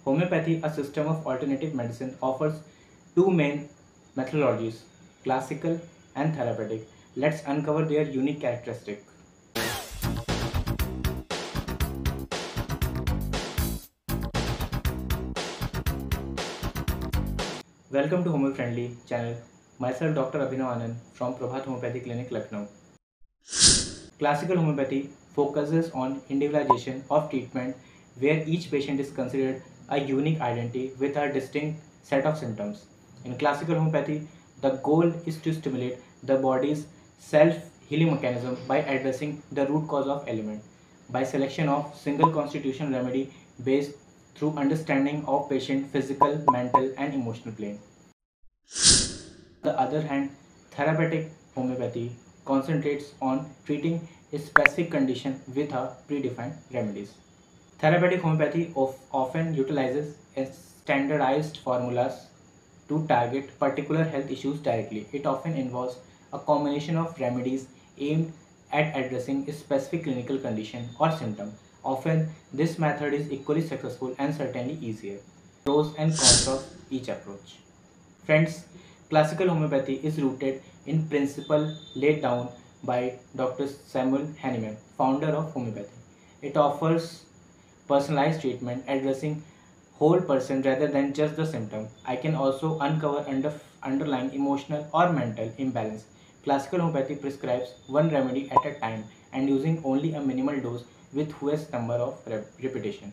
Homeopathy, a system of alternative medicine, offers two main methodologies, classical and therapeutic. Let's uncover their unique characteristics. Welcome to Homo Friendly channel. Myself Dr. Abhinav Anand from Prabhat Homeopathy Clinic, Lucknow. Classical homeopathy focuses on individualization of treatment where each patient is considered a unique identity with a distinct set of symptoms. In classical homeopathy, the goal is to stimulate the body's self-healing mechanism by addressing the root cause of ailment by selection of single constitutional remedy based through understanding of patient physical, mental and emotional plane. On the other hand, therapeutic homeopathy concentrates on treating a specific condition with a predefined remedies. Therapeutic homeopathy often utilizes standardized formulas to target particular health issues directly. It often involves a combination of remedies aimed at addressing a specific clinical condition or symptom. Often, this method is equally successful and certainly easier. Pros and cons of each approach. Friends, classical homeopathy is rooted in principle laid down by Dr. Samuel Hahnemann, founder of homeopathy. It offers personalized treatment addressing whole person rather than just the symptom. I can also uncover underlying emotional or mental imbalance. Classical homeopathy prescribes one remedy at a time and using only a minimal dose with fewest number of repetition.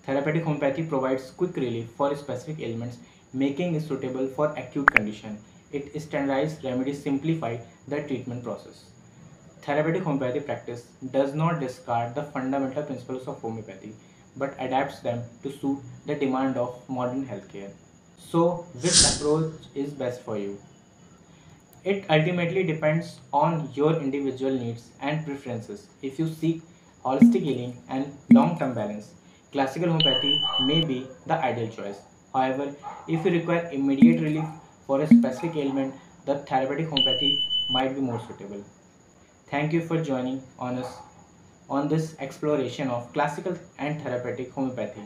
Therapeutic homeopathy provides quick relief for specific ailments, making it suitable for acute condition. Its standardized remedies simplify the treatment process. Therapeutic homeopathy practice does not discard the fundamental principles of homeopathy, but adapts them to suit the demand of modern healthcare. So, which approach is best for you? It ultimately depends on your individual needs and preferences. If you seek holistic healing and long-term balance, classical homeopathy may be the ideal choice. However, if you require immediate relief for a specific ailment, the therapeutic homeopathy might be more suitable. Thank you for joining us on this exploration of classical and therapeutic homeopathy.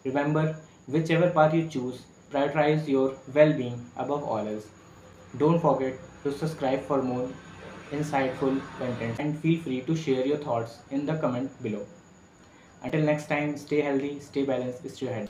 Remember, whichever path you choose, prioritize your well-being above all else. Don't forget to subscribe for more insightful content and feel free to share your thoughts in the comment below. Until next time, stay healthy, stay balanced, stay ahead.